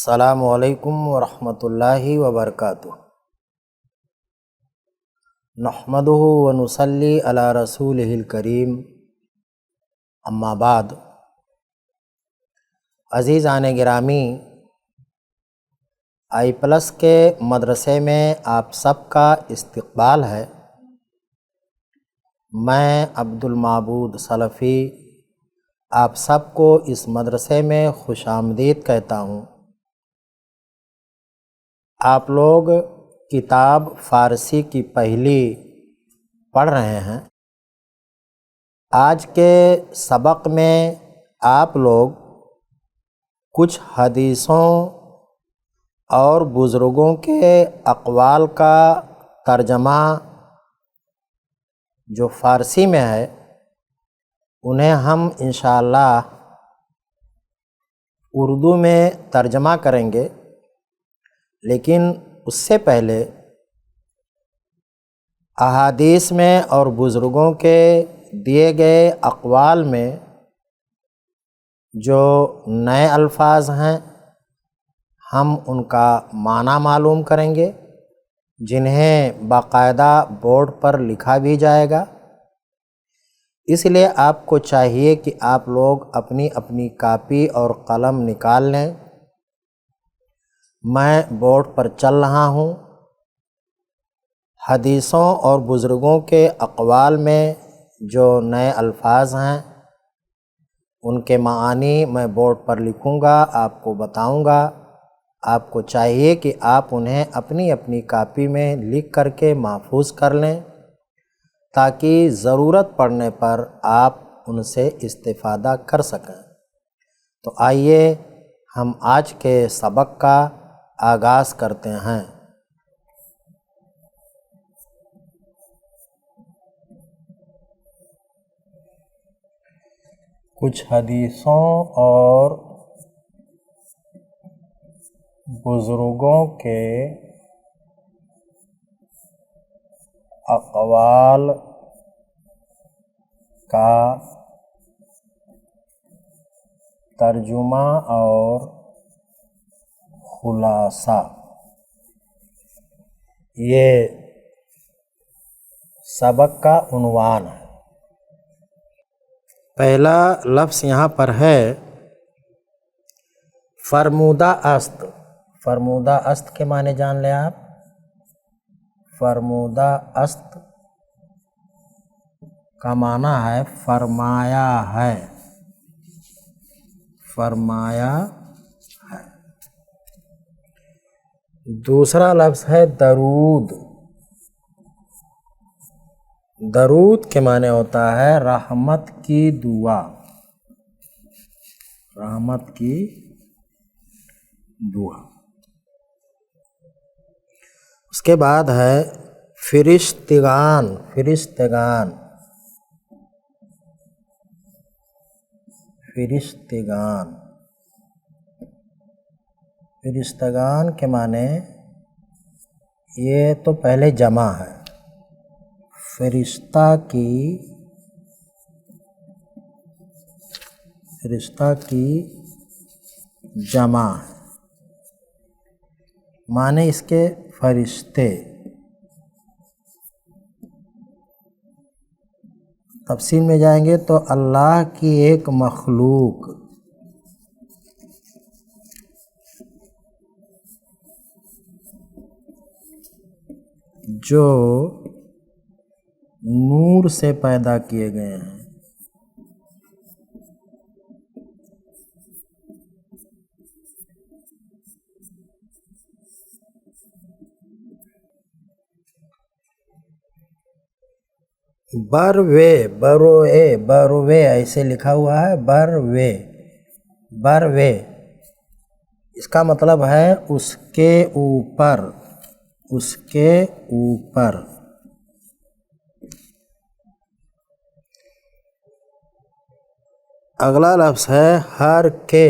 अस्सलामु अलैकुम वरहमतुल्लाहि वबरकातुहू। नहमदुहु व नुसल्ली अला रसूलिहिल करीम, अम्मा बाद। अज़ीज़ान गिरामी, आई+ के मदरसे में आप सबका इस्तक़बाल है। मैं अब्दुल माबूद सलफ़ी आप सबको इस मदरसे में खुशामदीद कहता हूँ। आप लोग किताब फ़ारसी की पहली पढ़ रहे हैं। आज के सबक में आप लोग कुछ हदीसों और बुज़ुर्गों के अक़वाल का तर्जमा जो फ़ारसी में है उन्हें हम इंशाअल्लाह उर्दू में तर्जमा करेंगे, लेकिन उससे पहले अहादीस में और बुज़ुर्गों के दिए गए अक़वाल में जो नए अल्फाज हैं हम उनका माना मालूम करेंगे, जिन्हें बाकायदा बोर्ड पर लिखा भी जाएगा। इसलिए आपको चाहिए कि आप लोग अपनी अपनी कापी और कलम निकाल लें। मैं बोर्ड पर चल रहा हूँ। हदीसों और बुज़ुर्गों के अक़वाल में जो नए अल्फाज हैं उनके मानी मैं बोर्ड पर लिखूँगा, आपको बताऊँगा। आपको चाहिए कि आप उन्हें अपनी अपनी कापी में लिख करके महफूज कर लें, ताकि ज़रूरत पड़ने पर आप उनसे इस्तिफ़ादा कर सकें। तो आइए हम आज के सबक का आगाज़ करते हैं। कुछ हदीसों और बुज़ुर्गों के अक़वाल का तर्जुमा और खुलासा, ये सबक का उन्वान है। पहला लफ्ज़ यहाँ पर है फ़रमूदा अस्त। फ़रमूदा अस्त के माने जान लें आप। फ़रमूदा अस्त का माना है फरमाया है, फरमाया है। दूसरा लफ्ज़ है दरूद। दरूद के माने होता है रहमत की दुआ, रहमत की दुआ। उसके बाद है फ़िरिश्तिगान। फ़िरिश्तिगान, फ़िरिश्तिगान, फ़िरिश्तिगान के माने ये तो पहले जमा है। फ़रिश्ता की, फ़रिश्ता की जमा है, माने इसके फरिश्ते। तफसील में जाएंगे तो अल्लाह की एक मखलूक, जो नूर से पैदा किए गए हैं। बरवे, बरोए, बरवे ऐसे लिखा हुआ है। बरवे, बरवे इसका मतलब है उसके ऊपर, उसके ऊपर। अगला लफ्ज़ है हर के।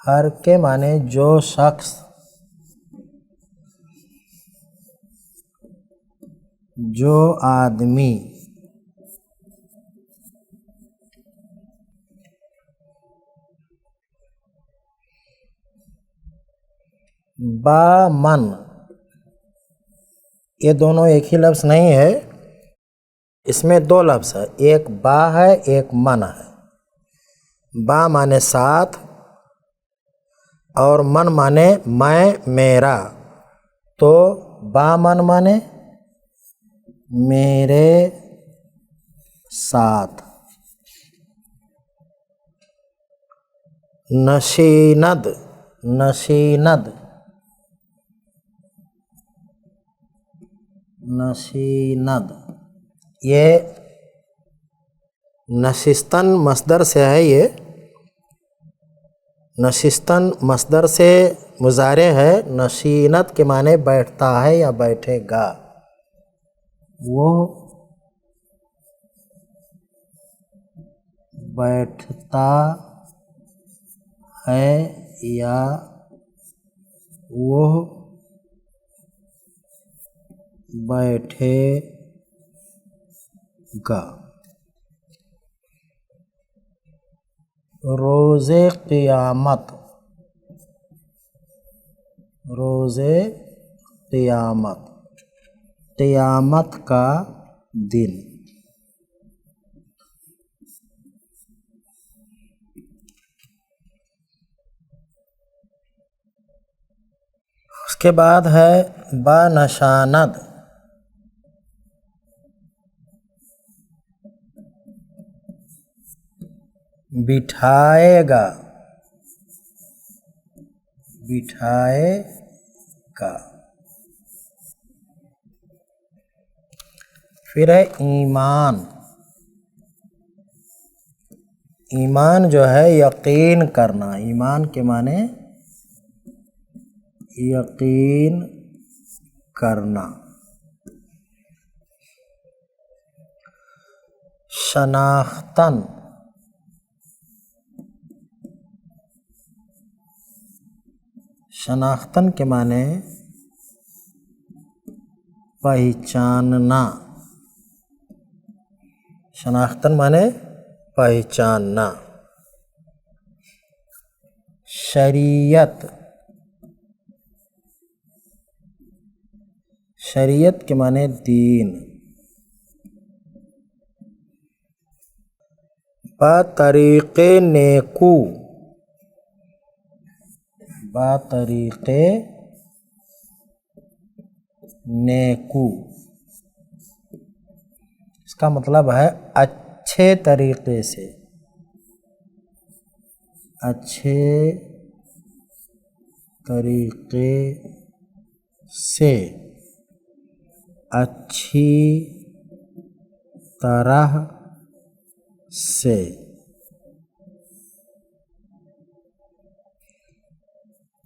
हर के माने जो शख्स, जो आदमी। बा मन, ये दोनों एक ही लफ्ज़ नहीं है, इसमें दो लफ्ज़ है, एक बा है एक मन है। बा माने साथ और मन माने मैं मेरा, तो बा मन माने मेरे साथ। नशीनद, नशीनद, नशीनद, ये नशिस्तन मस्दर से है। ये नशिस्तन मस्दर से मुजारे है। नशीनत के माने बैठता है या बैठेगा। वो बैठता है या वो बैठेगा। रोज़े क़ियामत, रोज़े क़ियामत, क़ियामत का दिन। उसके बाद है बनशानद, बिठाएगा, बिठाएगा। फिर है ईमान, ईमान जो है यकीन करना, ईमान के माने यकीन करना। शनाख्तन, शनाख्तन के माने पहचानना, शनाख्तन माने पहचानना। शरीयत, शरीयत के माने दीन। बतरीक़े नेकू, बतरीक़े नेकू, इसका मतलब है अच्छे तरीक़े से, अच्छे तरीक़े से, अच्छी तरह से।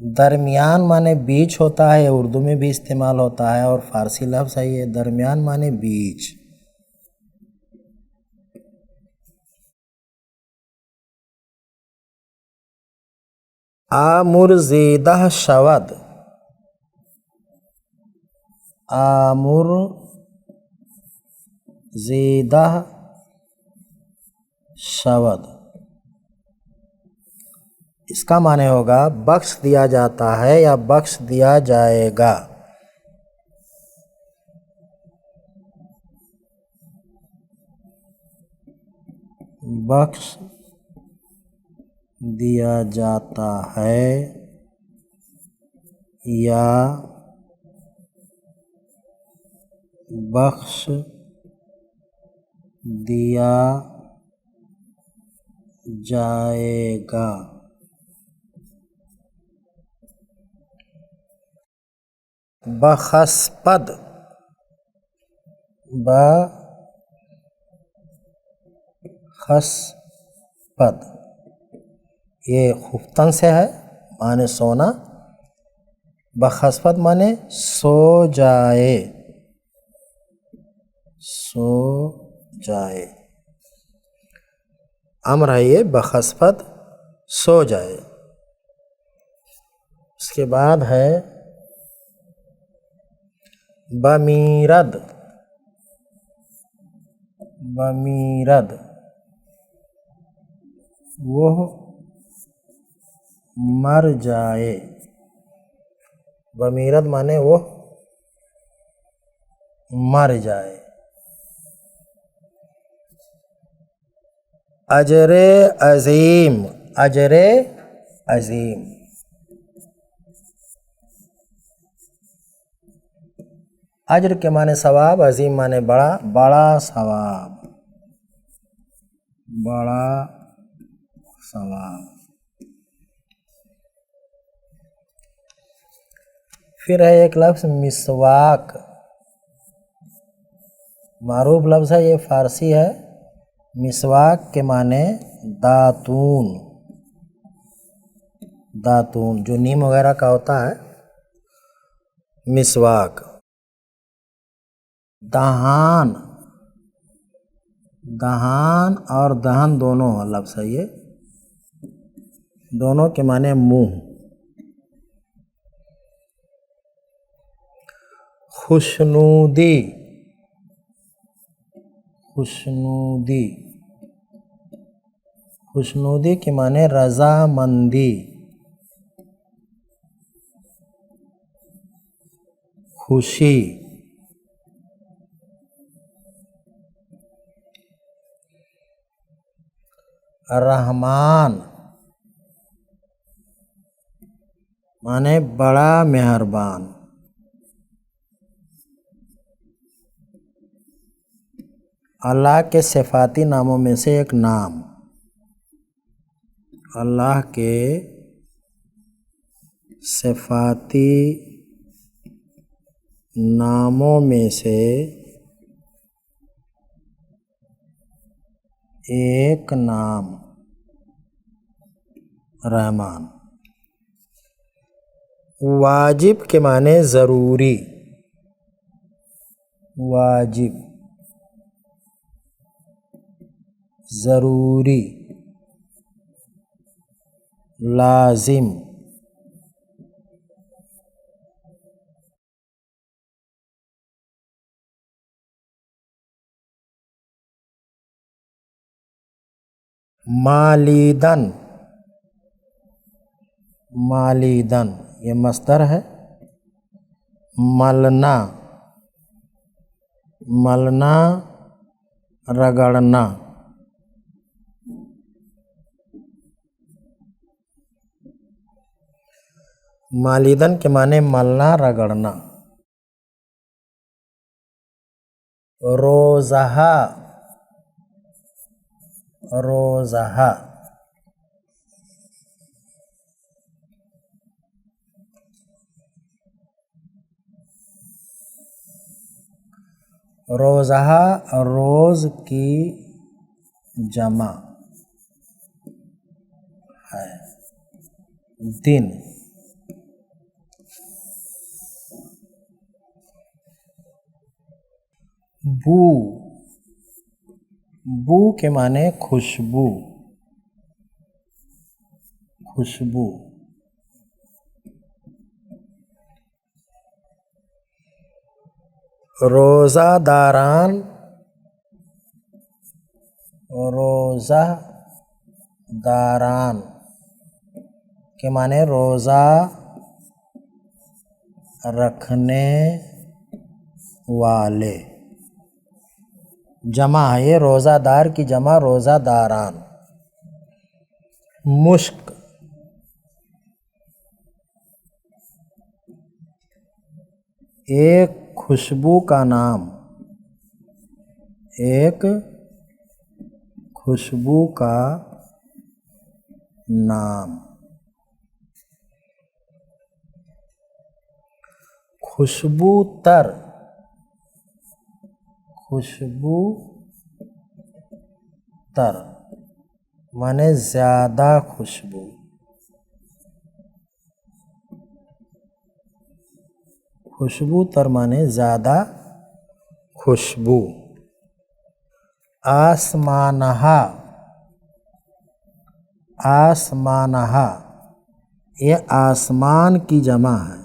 दरमियान माने बीच होता है, उर्दू में भी इस्तेमाल होता है और फ़ारसी लफ्ज़ है ये। दरमियान माने बीच। आमुरज़ीदह शवद, आमुरज़ीदह शवद, इसका माने होगा बख्श दिया जाता है या बख्श दिया जाएगा। बख्श दिया जाता है या बख्श दिया जाएगा। बखस्पद, बखस्पद, ये खुफ्तन से है, माने सोना। बखस्पद माने सो जाए, सो जाए। अम्र है ये, बखस्पद सो जाए। उसके बाद है बमीरद, बमीरद, वो मर जाए, बमीरत माने वो मर जाए। अजरे अजीम, अजरे अजीम। अजर के माने सवाब, अजीम माने बड़ा, बड़ा सवाब, बड़ा सवाब। फिर है एक लफ्ज़ मिसवाक, मारूफ लफ्ज़ है, ये फ़ारसी है। मिसवाक के माने दातून, दातून जो नीम वगैरह का होता है, मिसवाक। दहान, दहान और दहन दोनों लफ्ज़ है, ये दोनों के माने मुंह। खुशनूदी, खुशनूदी, खुशनूदी के माने रज़ामंदी, खुशी। रहमान माने बड़ा मेहरबान। अल्लाह के सिफाती नामों में से एक नाम, अल्लाह के सिफाती नामों में से एक नाम रहमान। वाजिब के माने ज़रूरी, वाजिब, ज़रूरी। लाजिम, मालीदन, मालीदन ये मस्दर है। मलना, मलना रगड़ना। मालीदन के माने मलना रगड़ना। रोज़हा, रोज़हा, रोज़हा रोज़ की जमा है, दिन। बू, बू के माने खुशबू, खुशबू। रोज़ादारान, रोज़ादारान के माने रोज़ा रखने वाले। जमा है ये, रोज़ादार की जमा रोज़ादारान। मुश्क, एक खुशबू का नाम, एक खुशबू का नाम। खुशबूतर, खुशबूतर माने ज़्यादा खुशबू। खुशबूतर माने ज़्यादा खुशबू। आसमानहा, आसमानहा ये आसमान की जमा है,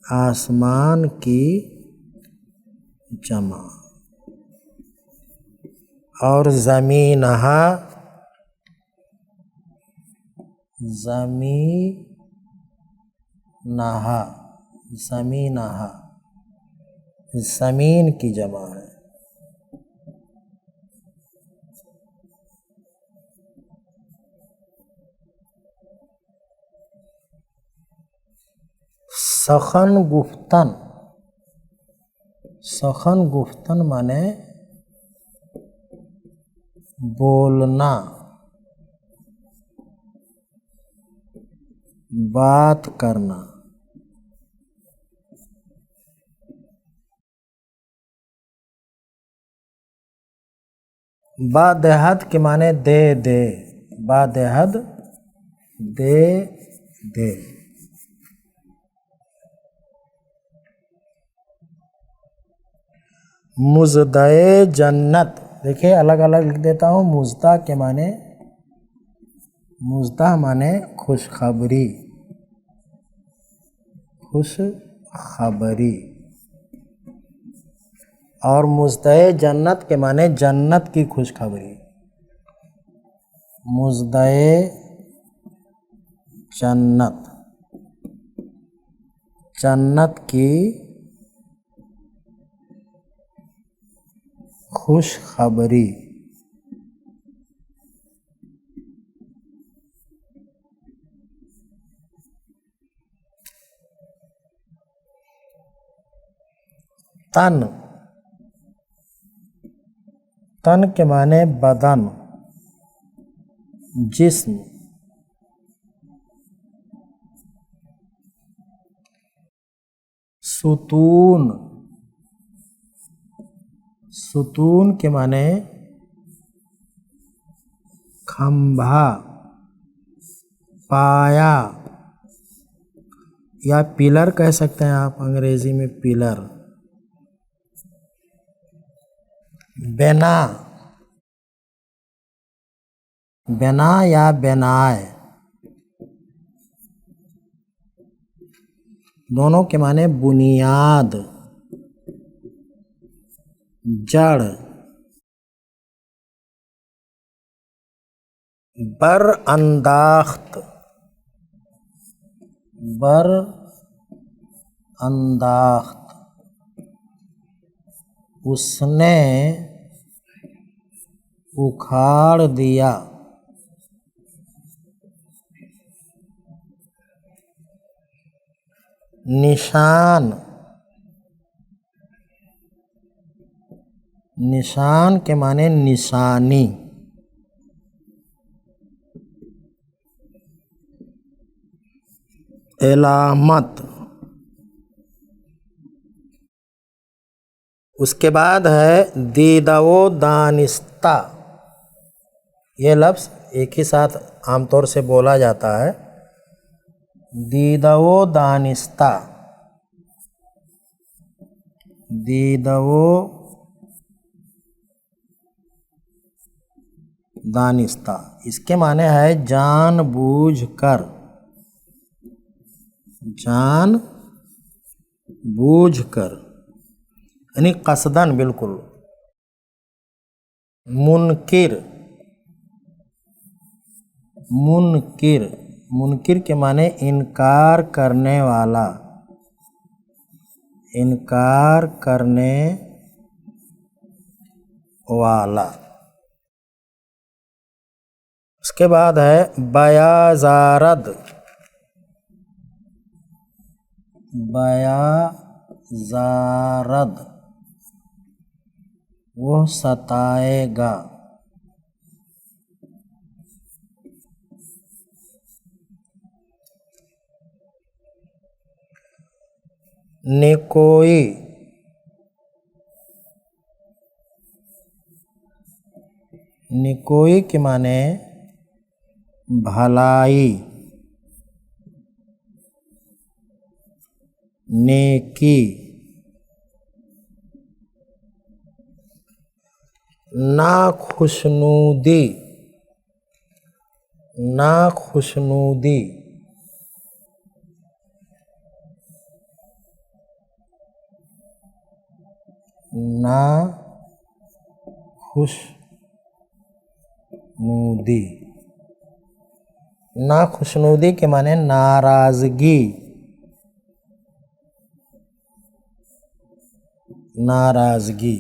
आसमान की जमा। और ज़मीनहा, ज़मीनहा नाहा, ज़मीनाहा, ज़मीन की जमा है। सखन गुफ्तन, सखन गुफ्तन माने बोलना, बात करना। बादेहद के माने दे दे, बादेहद दे दे। मुज़दाए जन्नत, देखिए अलग अलग लिख देता हूँ। मुज़दा के माने, मुज़दा माने खुशखबरी, खुशखबरी। और मुज़दाए जन्नत के माने जन्नत की खुशखबरी। मुज़दाए जन्नत, जन्नत की खुशखबरी। तन, तन के माने बदन, जिस्म। सुतून, सुतून के माने खंभा, पाया, या पिलर कह सकते हैं आप अंग्रेजी में, पिलर। बेना, बेना या बेनाए, दोनों के माने बुनियाद, जड़। बर अंदाख्त, बर अंदाख्त, उसने उखाड़ दिया। निशान, निशान के माने निशानी। इलामत, उसके बाद है दीदवो दानिस्ता। ये लफ्ज़ एक ही साथ आमतौर से बोला जाता है। दीदवो दानिस्ता, दीदवो दानिस्ता। इसके माने है जानबूझकर, जानबूझकर, यानी कसदन, बिल्कुल। मुनकिर, मुनकिर, मुनकिर के माने इनकार करने वाला, इनकार करने वाला। उसके बाद है बयाजारद, बयाजारद, वो सताएगा। निकोई, निकोई के माने भलाई, नेकी। नाखुशनूदी, नाखुशनूदी, नाखुशनूदी, नाखुशनूदी के माने नाराज़गी, नाराज़गी।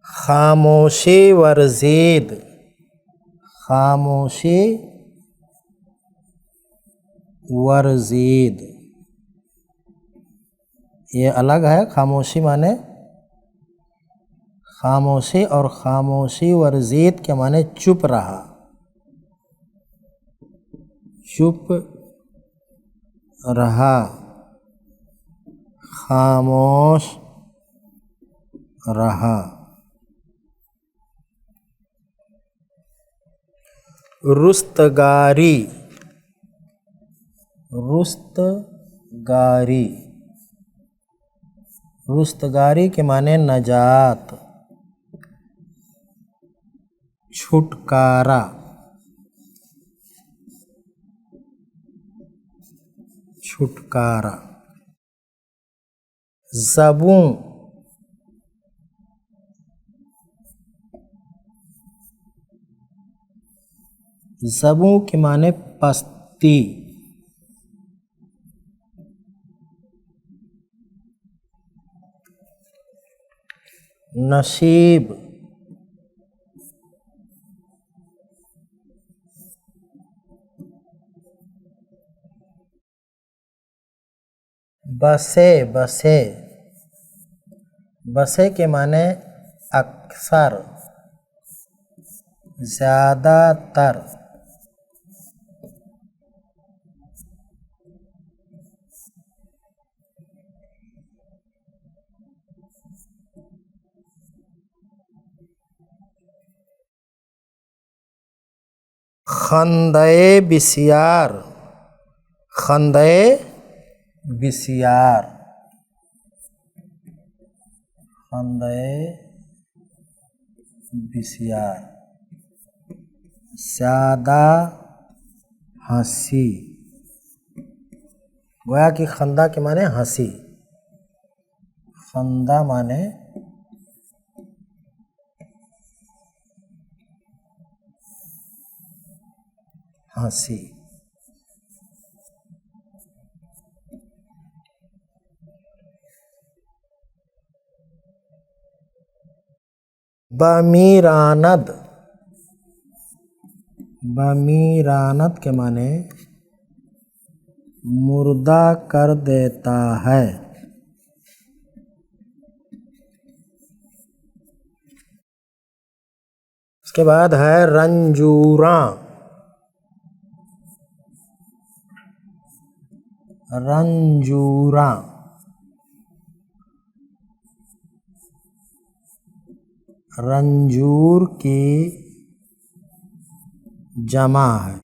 खामोशी वर्जीद, खामोशी वर्जीद, ये अलग है। खामोशी माने खामोशी और खामोशी वर्जीद के माने चुप रहा, चुप रहा, खामोश रहा। रुस्तगारी, रुस्तगारी, रुस्तगारी के माने नजात, छुटकारा, छुटकारा। ज़बूं, ज़बूं के माने पस्ती, नसीब, बसे, बसे, बसे के माने अक्सर, ज़्यादातर, खंदे बिसियार, खंदे बिसियार, खंदे बिसियार। ज़्यादा हंसी, गोया कि खंदा के माने हंसी, खंदा माने हंसी। बमीरानद, बमीरानद के माने मुर्दा कर देता है। उसके बाद है रंजूरा, रंजूरा, रंजूर की जमा है।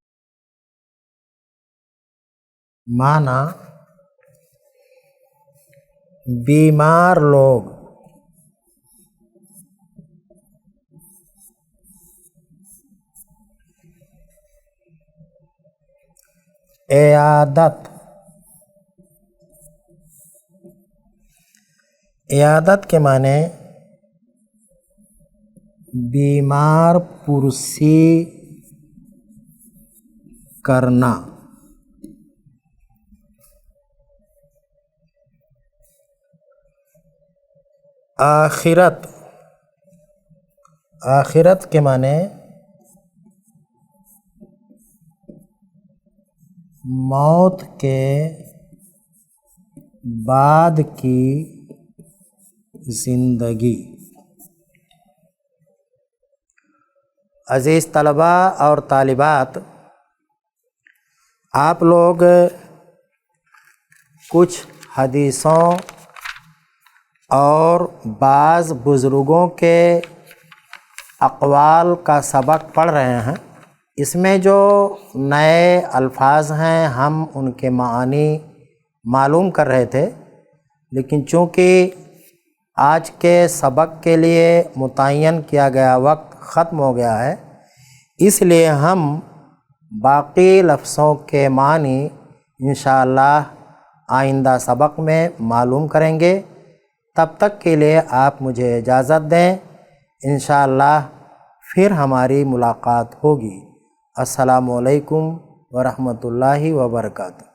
माना बीमार लोग, इयादत, इयादत के माने बीमार पुरसी करना। आखिरत, आखिरत के माने मौत के बाद की ज़िंदगी। अज़ीज़ तलबा और तालिबात, आप लोग कुछ हदीसों और बाज़ बुज़ुर्गों के अक़वाल का सबक पढ़ रहे हैं। इसमें जो नए अल्फाज हैं हम उनके मानी मालूम कर रहे थे, लेकिन चूँकि आज के सबक के लिए मुतय्यन किया गया वक्त ख़त्म हो गया है, इसलिए हम बाकी लफ्ज़ों के मानी इंशाअल्लाह आइंदा सबक में मालूम करेंगे। तब तक के लिए आप मुझे इजाज़त दें। इंशाअल्लाह फिर हमारी मुलाकात होगी। अस्सलामु अलैकुम व रहमतुल्लाहि व बरकातुहू।